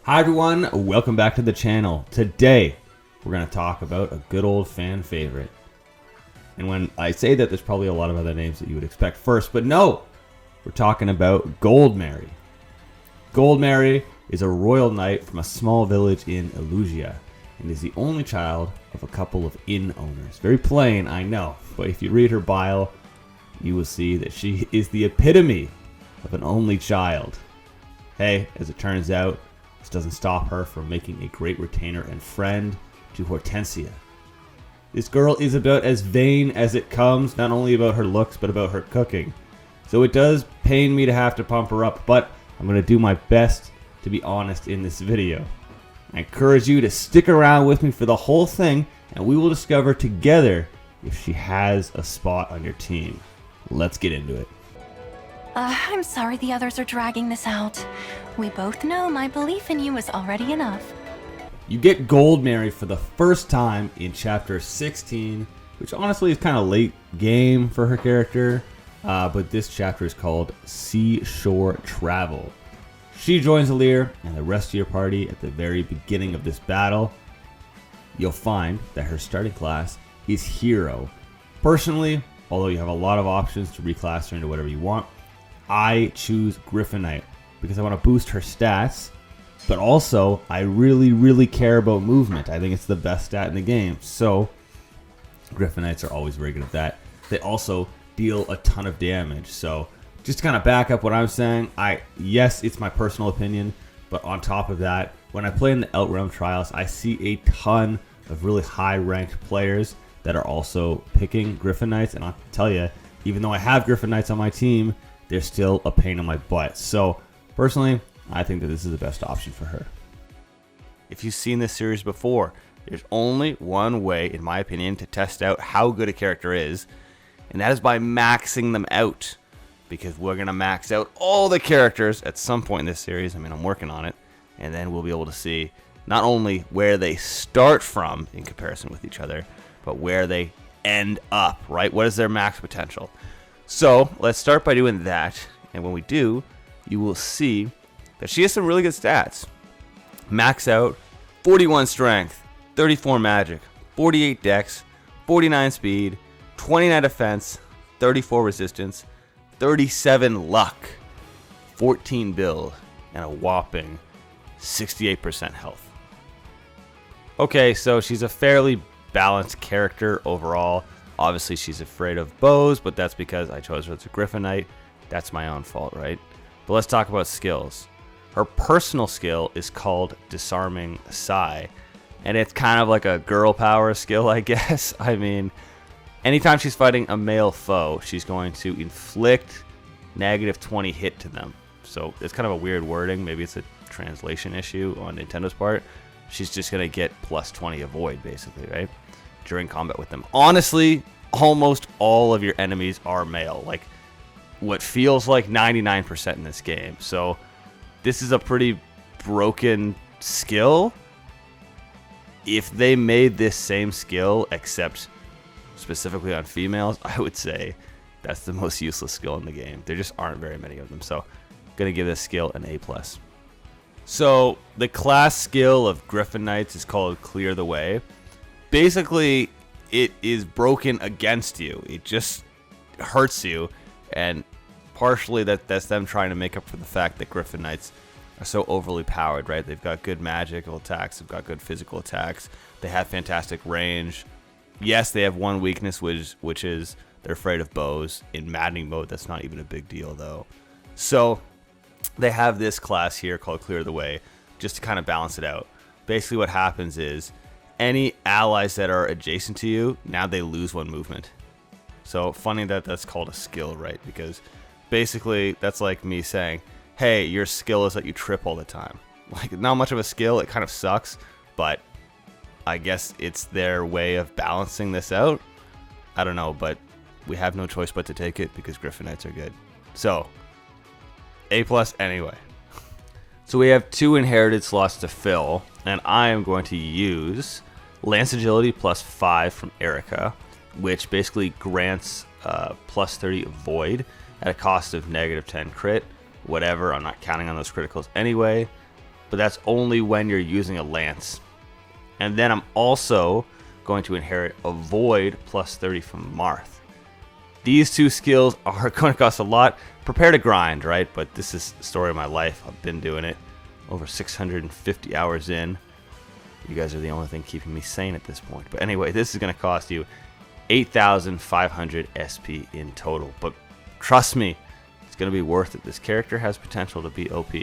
Hi everyone, welcome back to the channel. Today, we're going to talk about a good old fan favorite. And when I say that, there's probably a lot of other names that you would expect first, but no! We're talking about Goldmary. Goldmary is a royal knight from a small village in Illusia, and is the only child of a couple of inn owners. Very plain, I know, but if you read her bio, you will see that she is the epitome of an only child. Hey, as it turns out, this doesn't stop her from making a great retainer and friend to Hortensia. This girl is about as vain as it comes, not only about her looks, but about her cooking. So it does pain me to have to pump her up, but I'm going to do my best to be honest in this video. I encourage you to stick around with me for the whole thing, and we will discover together if she has a spot on your team. Let's get into it. I'm sorry the others are dragging this out. We both know my belief in you is already enough. You get Goldmary for the first time in chapter 16, which honestly is kind of late game for her character, but this chapter is called Seashore Travel. She joins Alir and the rest of your party at the very beginning of this battle. You'll find that her starting class is Hero. Personally, although you have a lot of options to reclass her into whatever you want, I choose Griffinite because I want to boost her stats, but also I really care about movement. I think it's the best stat in the game, so Griffinites are always very good at that. They also deal a ton of damage, so just to kind of back up what I'm saying, yes, it's my personal opinion, but on top of that, when I play in the Outrealm Trials, I see a ton of really high-ranked players that are also picking Griffinites, and I'll tell you, even though I have Griffinites on my team, they're still a pain in my butt. So, personally, I think that this is the best option for her. If you've seen this series before, there's only one way, in my opinion, to test out how good a character is, and that is by maxing them out. Because we're going to max out all the characters at some point in this series. I mean, I'm working on it. And then we'll be able to see not only where they start from in comparison with each other, but where they end up, right? What is their max potential? So let's start by doing that. And when we do, you will see that she has some really good stats. Max out 41 strength, 34 magic, 48 dex, 49 speed, 29 defense, 34 resistance, 37 luck, 14 build, and a whopping 68% health. Okay, so she's a fairly balanced character overall. Obviously, she's afraid of bows, but that's because I chose her as a Griffinite. That's my own fault, right? But let's talk about skills. Her personal skill is called Disarming Sigh, and it's kind of like a girl power skill, I guess. I mean, anytime she's fighting a male foe, she's going to inflict -20 hit to them. So it's kind of a weird wording. Maybe it's a translation issue on Nintendo's part. She's just going to get +20 avoid, basically, right? During combat with them. Honestly, almost all of your enemies are male. Like, what feels like 99% in this game. So this is a pretty broken skill. If they made this same skill, except specifically on females, I would say that's the most useless skill in the game. There just aren't very many of them, so I'm gonna give this skill an A+. So the class skill of Griffinites is called Clear the Way. Basically, it is broken against you. It just hurts you, and partially that's them trying to make up for the fact that Griffinites are so overly powered, right? They've got good magical attacks, they've got good physical attacks, they have fantastic range. Yes, they have one weakness, which is they're afraid of bows. In maddening mode, that's not even a big deal, though. So they have this class here called Clear the Way, just to kind of balance it out. Basically what happens is any allies that are adjacent to you, now they lose 1 movement. So funny that that's called a skill, right? Because basically that's like me saying, hey, your skill is that you trip all the time. Like, not much of a skill, it kind of sucks, but I guess it's their way of balancing this out. I don't know, but we have no choice but to take it because Griffinites are good. So, A+ anyway. So we have 2 inherited slots to fill, and I am going to use Lance Agility +5 from Erica, which basically grants +30 Void at a cost of -10 crit. Whatever, I'm not counting on those criticals anyway. but that's only when you're using a lance. And then I'm also going to inherit Avoid plus 30 from Marth. These two skills are going to cost a lot. Prepare to grind, right? But this is the story of my life. I've been doing it over 650 hours in. You guys are the only thing keeping me sane at this point. But anyway, this is going to cost you 8,500 SP in total. But trust me, it's going to be worth it. This character has potential to be OP.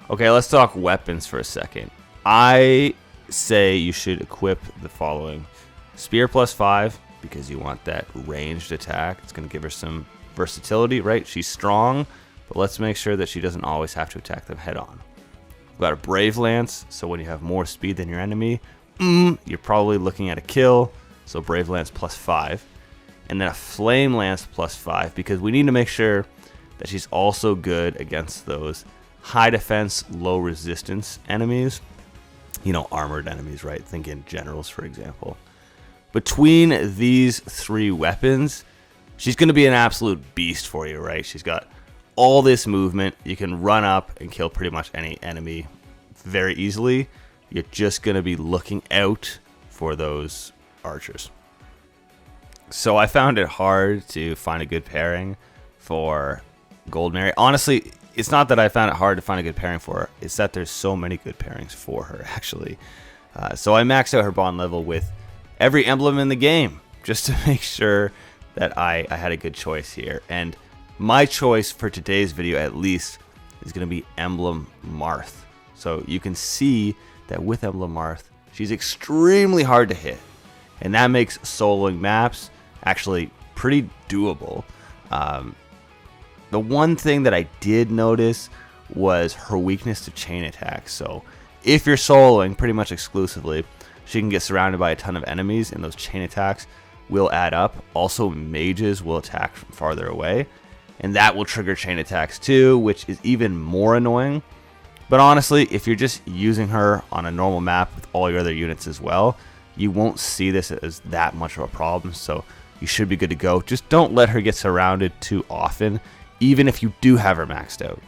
Okay, let's talk weapons for a second. I say you should equip the following. Spear plus 5, because you want that ranged attack. It's going to give her some versatility, right? She's strong, but let's make sure that she doesn't always have to attack them head on. We've got a Brave Lance, so when you have more speed than your enemy, you're probably looking at a kill, so Brave Lance plus 5. And then a Flame Lance plus 5, because we need to make sure that she's also good against those high defense, low resistance enemies. You know, armored enemies, right? Thinking generals, for example. Between these three weapons, she's going to be an absolute beast for you, right? She's got all this movement. You can run up and kill pretty much any enemy very easily. You're just going to be looking out for those archers. So I found it hard to find a good pairing for Goldmary. Honestly, it's not that I found it hard to find a good pairing for her. It's that there's so many good pairings for her, actually. So I maxed out her bond level with every emblem in the game, just to make sure that I had a good choice here. And my choice for today's video, at least, is going to be Emblem Marth. So you can see that with Emblem Marth, she's extremely hard to hit. And that makes soloing maps actually pretty doable. The one thing that I did notice was her weakness to chain attacks. So if you're soloing pretty much exclusively, she can get surrounded by a ton of enemies, and those chain attacks will add up. Also, mages will attack from farther away, and that will trigger chain attacks too, which is even more annoying. But honestly, if you're just using her on a normal map with all your other units as well, you won't see this as that much of a problem, so you should be good to go. Just don't let her get surrounded too often, even if you do have her maxed out.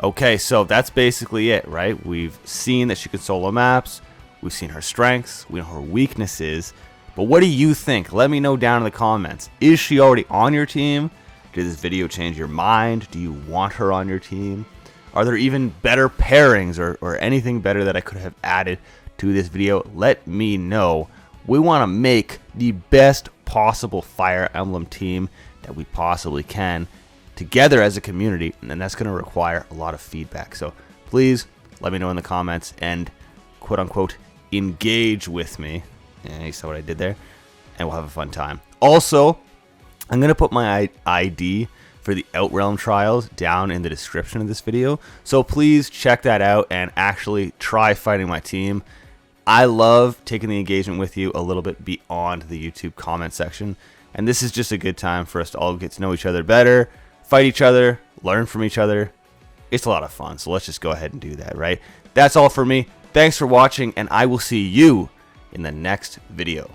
Okay, so that's basically it, right? We've seen that she can solo maps, we've seen her strengths, we know her weaknesses, but what do you think? Let me know down in the comments. Is she already on your team? Did this video change your mind? Do you want her on your team? Are there even better pairings or anything better that I could have added to this video? Let me know. We want to make the best possible Fire Emblem team that we possibly can together as a community, and that's going to require a lot of feedback. So please let me know in the comments and quote unquote engage with me. Yeah, you saw what I did there, and we'll have a fun time. Also, I'm going to put my ID for the Outrealm trials down in the description of this video, so please check that out and actually try fighting my team. I love taking the engagement with you a little bit beyond the YouTube comment section, and this is just a good time for us to all get to know each other better, fight each other, learn from each other. It's a lot of fun, so let's just go ahead and do that, right? That's all for me. Thanks for watching, and I will see you in the next video.